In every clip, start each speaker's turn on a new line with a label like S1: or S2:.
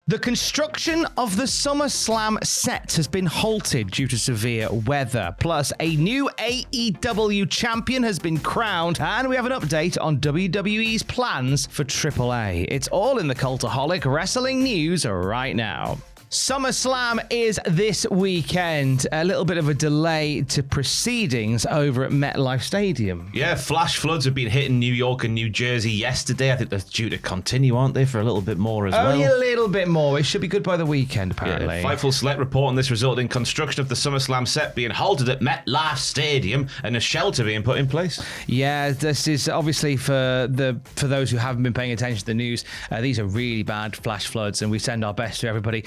S1: The construction of the SummerSlam set has been halted due to severe weather. Plus, a new AEW champion has been crowned, and we have an update on WWE's plans for AAA. It's all in the Cultaholic Wrestling News right now. SummerSlam is this weekend. A little bit of a delay to proceedings over at MetLife Stadium.
S2: Yeah, flash floods have been hitting New York and New Jersey yesterday. I think they're due to continue, aren't they, for a little bit more as well?
S1: Only a little bit more. It should be good by the weekend, apparently.
S2: Yeah, Fightful Select report on this resulted in construction of the SummerSlam set being halted at MetLife Stadium and a shelter being put in place.
S1: Yeah, this is obviously for those who haven't been paying attention to the news. These are really bad flash floods, and we send our best to everybody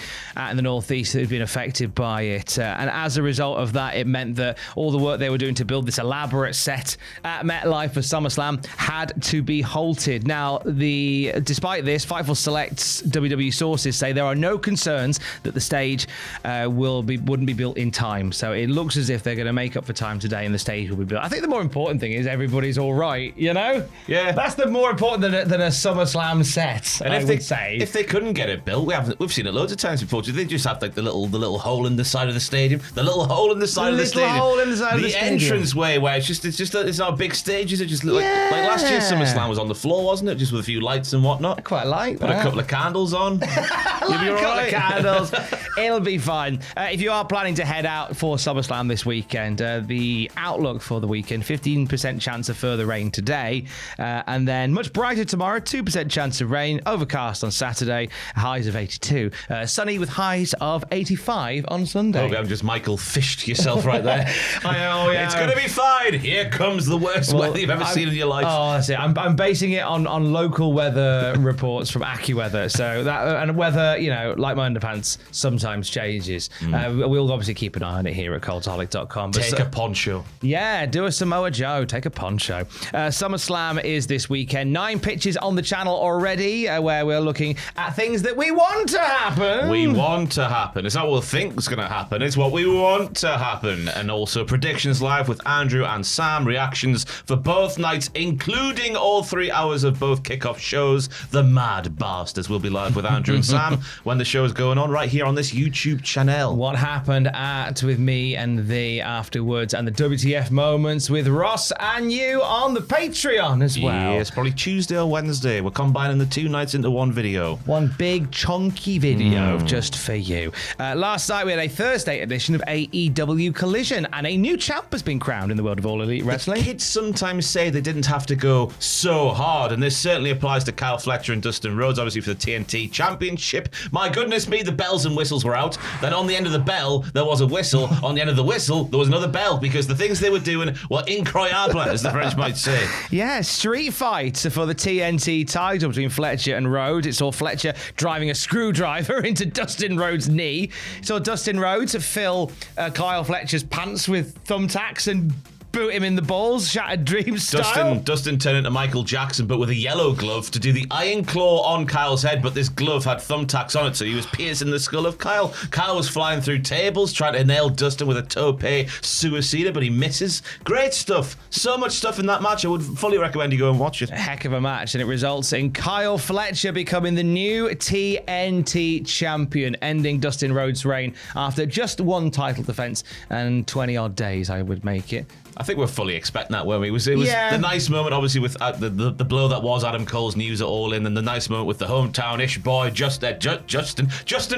S1: in the northeast that has been affected by it. And as a result of that, it meant that all the work they were doing to build this elaborate set at MetLife for SummerSlam had to be halted. Now, despite this, Fightful Select's WWE sources say there are no concerns that the stage wouldn't be built in time. So it looks as if they're going to make up for time today and the stage will be built. I think the more important thing is everybody's all right, you know?
S2: Yeah.
S1: That's the more important than a SummerSlam set,
S2: and if they couldn't get it built, we've seen it loads of times before. Do they just have like the little hole in the side of the stadium? The little hole in the side of the stadium. The entranceway where it's not a big stage, is it? Just like last year's SummerSlam was on the floor, wasn't it? Just with a few lights and whatnot.
S1: I quite like that.
S2: Put a couple of candles on.
S1: You'll be all right. Candles. It'll be fine. If you are planning to head out for SummerSlam this weekend, the outlook for the weekend, 15% chance of further rain today, and then much brighter tomorrow, 2% chance of rain, overcast on Saturday, highs of 82, sunny with highs of 85 on Sunday.
S2: Okay, I'm just Michael Fished yourself right there.
S1: I know, yeah.
S2: It's going to be fine. Here comes the worst weather you've ever seen in your life.
S1: Oh, that's it. I'm basing it on local weather reports from AccuWeather. So that, and weather, like my underpants, sometimes changes. We'll obviously keep an eye on it here at cultaholic.com.
S2: Take a poncho.
S1: Yeah, do a Samoa Joe. Take a poncho. SummerSlam is this weekend. 9 pitches on the channel already, where we're looking at things that we want to happen.
S2: We want to happen. It's not what we think is going to happen. It's what we want to happen. And also predictions live with Andrew and Sam. Reactions for both nights, including all 3 hours of both kickoff shows. The Mad Bastards will be live with Andrew and Sam when the show is going on right here on this YouTube channel.
S1: What happened with me and thee afterwards, and the WTF moments with Ross and you on the Patreon as well.
S2: Yeah, it's probably Tuesday or Wednesday. We're combining the 2 nights into one video.
S1: One big chunky video just for you. Last night we had a Thursday edition of AEW Collision, and a new champ has been crowned in the world of All Elite Wrestling.
S2: The kids sometimes say they didn't have to go so hard, and this certainly applies to Kyle Fletcher and Dustin Rhodes, obviously for the TNT Championship. My goodness me, the bells and whistles were out. Then on the end of the bell, there was a whistle. On the end of the whistle, there was another bell, because the things they were doing were incroyable, as the French might say.
S1: Yeah, street fight for the TNT title between Fletcher and Rhodes. It saw Fletcher driving a screwdriver into Dustin Rhodes' knee. Saw Dustin Rhodes fill Kyle Fletcher's pants with thumbtacks and boot him in the balls, Shattered Dreams style.
S2: Dustin turned into Michael Jackson, but with a yellow glove to do the iron claw on Kyle's head, but this glove had thumbtacks on it, so he was piercing the skull of Kyle. Kyle was flying through tables, trying to nail Dustin with a tope suicida, but he misses. Great stuff. So much stuff in that match. I would fully recommend you go and watch it.
S1: A heck of a match, and it results in Kyle Fletcher becoming the new TNT champion, ending Dustin Rhodes' reign after just 1 title defense and 20-odd days, I would make it.
S2: I think we're fully expecting that, weren't we? It was the nice moment, obviously, with the blow that was Adam Cole's news at All In, and the nice moment with the hometown-ish boy, Justin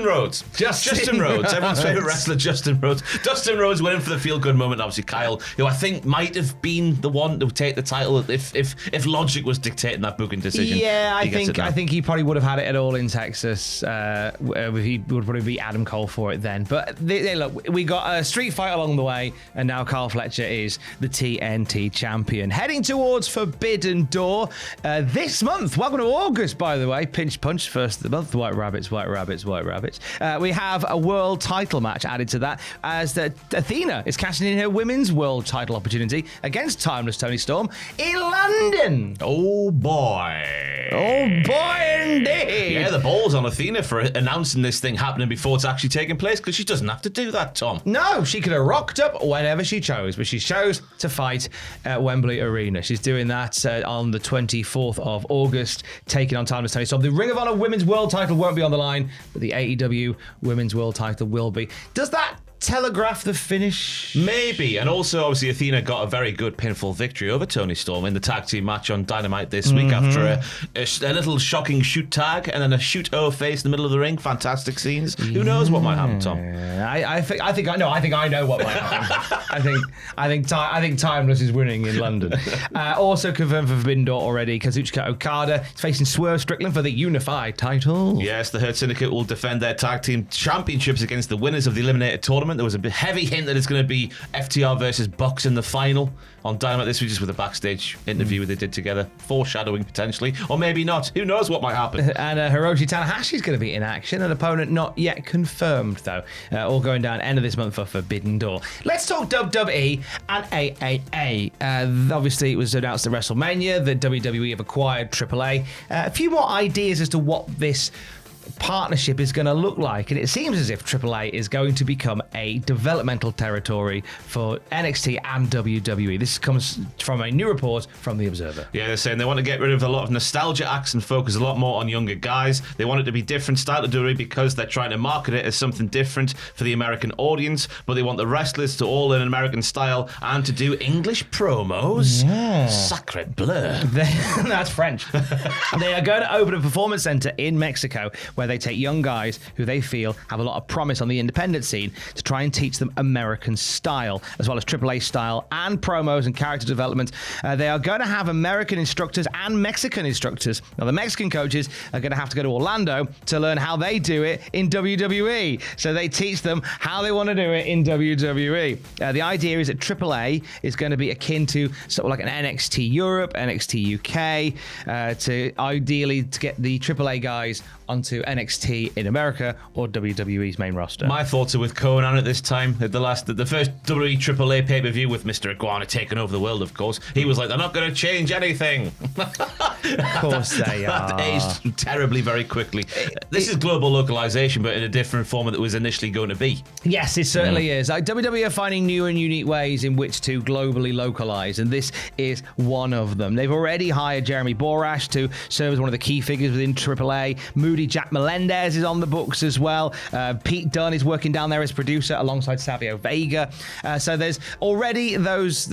S2: Rhodes. Justin Rhodes, everyone's favourite wrestler, Justin Rhodes. Dustin Rhodes winning for the feel-good moment. Obviously, Kyle, who I think might have been the one to take the title if logic was dictating that booking decision.
S1: Yeah, I think he probably would have had it at All in Texas. He would probably beat Adam Cole for it then. But look, we got a street fight along the way, and now Kyle Fletcher is the TNT champion. Heading towards Forbidden Door this month. Welcome to August, by the way. Pinch punch, first of the month. White rabbits. We have a world title match added to that, as Athena is cashing in her women's world title opportunity against Timeless Toni Storm in London.
S2: Oh boy.
S1: Oh boy indeed.
S2: Yeah, the balls on Athena for announcing this thing happening before it's actually taking place, because she doesn't have to do that, Tom.
S1: No, she could have rocked up whenever she chose, but she chose to fight at Wembley Arena. She's doing that on the 24th of August, taking on Timeless Toni Storm. The Ring of Honor Women's World title won't be on the line, but the AEW Women's World title will be. Does that telegraph the finish?
S2: Maybe. And also, obviously, Athena got a very good pinfall victory over Toni Storm in the tag team match on Dynamite this week after a little shocking shoot tag and then a shoot face in the middle of the ring. Fantastic scenes. Who knows what might happen, Tom?
S1: I think I know what might happen. I think Timeless is winning in London. Also confirmed for Vindor already, Kazuchika Okada is facing Swerve Strickland for the unified title.
S2: Yes, the Hurt Syndicate will defend their tag team championships against the winners of the Eliminator tournament. There was a heavy hint that it's going to be FTR versus Bucks in the final on Dynamite this week, just with a backstage interview they did together, foreshadowing potentially, or maybe not. Who knows what might happen?
S1: And Hiroshi Tanahashi's going to be in action, an opponent not yet confirmed though. All going down end of this month for Forbidden Door. Let's talk WWE and AAA. Obviously, it was announced at WrestleMania that WWE have acquired AAA. A few more ideas as to what this partnership is going to look like, and it seems as if AAA is going to become a developmental territory for NXT and WWE. This comes from a new report from The Observer.
S2: Yeah, they're saying they want to get rid of a lot of nostalgia acts and focus a lot more on younger guys. They want it to be different style to WWE because they're trying to market it as something different for the American audience, but they want the wrestlers to all learn an American style and to do English promos.
S1: Yeah.
S2: Sacre bleu.
S1: That's French. They are going to open a performance center in Mexico where they take young guys who they feel have a lot of promise on the independent scene to try and teach them American style, as well as AAA style and promos and character development. They are going to have American instructors and Mexican instructors. Now, the Mexican coaches are going to have to go to Orlando to learn how they do it in WWE. So they teach them how they want to do it in WWE. The idea is that AAA is going to be akin to sort of like an NXT Europe, NXT UK, to ideally to get the AAA guys onto NXT in America or WWE's main roster.
S2: My thoughts are with Conan at this time. At the first WWE AAA pay-per-view with Mr. Iguana taking over the world, of course. He was like, they're not going to change anything.
S1: Of course they are.
S2: That aged terribly very quickly. This is global localization, but in a different form that it was initially going to be.
S1: Yes, it certainly is. WWE are finding new and unique ways in which to globally localize, and this is one of them. They've already hired Jeremy Borash to serve as one of the key figures within AAA. Moody Jack Melendez is on the books as well. Pete Dunne is working down there as producer alongside Savio Vega. So there's already those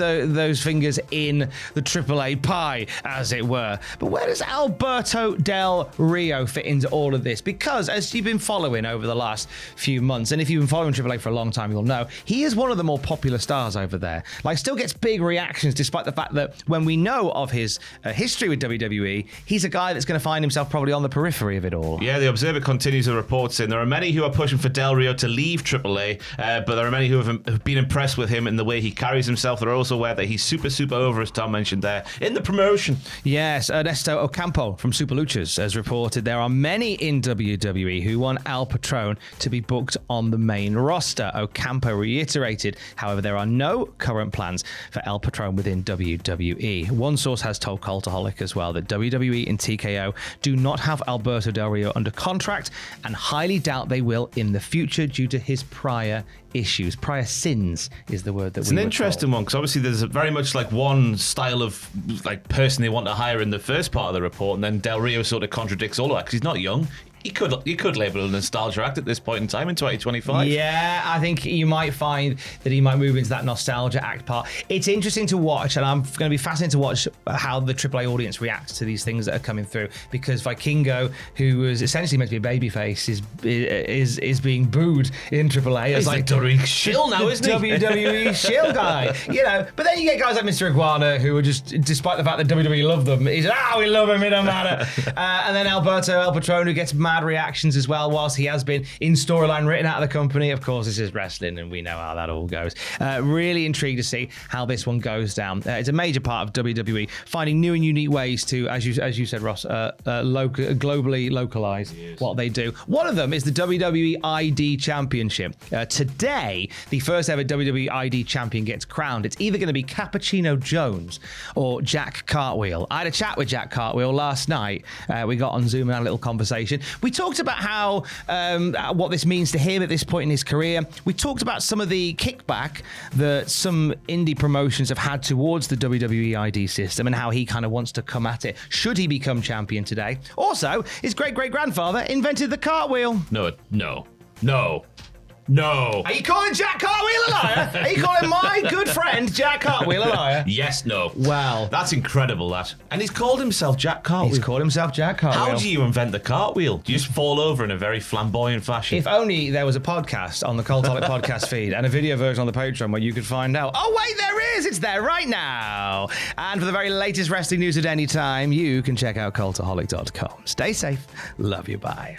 S1: fingers in the AAA pie, as it were. But where does Alberto Del Rio fit into all of this? Because as you've been following over the last few months, and if you've been following AAA for a long time, you'll know he is one of the more popular stars over there. Like, still gets big reactions despite the fact that when we know of his history with WWE, he's a guy that's going to find himself probably on the periphery of it all.
S2: Yeah, the Observer continues the report saying there are many who are pushing for Del Rio to leave AAA, but there are many who have been impressed with him in the way he carries himself. They're also aware that he's super over, as Tom mentioned there, in the promotion.
S1: Yes, Ernesto Ocampo from Super Luchas has reported there are many in WWE who want Al Patron to be booked on the main roster. Ocampo reiterated, however, there are no current plans for Al Patron within WWE. One source has told Cultaholic as well that WWE and TKO do not have Alberto Del Rio under contract and highly doubt they will in the future due to his prior issues. Prior sins is the word that
S2: it's an interesting one, because obviously there's very much like one style of like person they want to hire in the first part of the report, and then Del Rio sort of contradicts all of that because he's not young. You could label it a nostalgia act at this point in time in 2025.
S1: Yeah, I think you might find that he might move into that nostalgia act part. It's interesting to watch, and I'm going to be fascinated to watch how the AAA audience reacts to these things that are coming through, because Vikingo, who was essentially meant to be a babyface, is being booed in AAA.
S2: He's like WWE shill now, isn't he?
S1: WWE shill guy, you know. But then you get guys like Mr. Iguana, who are just, despite the fact that WWE love them, he's we love him, it don't matter. And then Alberto El Patron, who gets mad reactions as well, whilst he has been in storyline written out of the company. Of course, this is wrestling, and we know how that all goes. Really intrigued to see how this one goes down. It's a major part of WWE finding new and unique ways to, as you said, Ross, globally localize what they do. One of them is the WWE ID Championship. Today, the first ever WWE ID champion gets crowned. It's either going to be Cappuccino Jones or Jack Cartwheel. I had a chat with Jack Cartwheel last night. We got on Zoom and had a little conversation. We talked about how what this means to him at this point in his career. We talked about some of the kickback that some indie promotions have had towards the WWE ID system and how he kind of wants to come at it should he become champion today. Also, his great-great-grandfather invented the cartwheel.
S2: No.
S1: Are you calling Jack Cartwheel a liar? Are you calling my good friend Jack Cartwheel a liar?
S2: Yes, no.
S1: Well,
S2: that's incredible, that. And he's called himself Jack Cartwheel.
S1: He's called himself Jack Cartwheel.
S2: How do you invent the cartwheel? Do you just fall over in a very flamboyant fashion?
S1: If only there was a podcast on the Cultaholic podcast feed and a video version on the Patreon where you could find out. Oh, wait, there is. It's there right now. And for the very latest wrestling news at any time, you can check out cultaholic.com. Stay safe. Love you. Bye.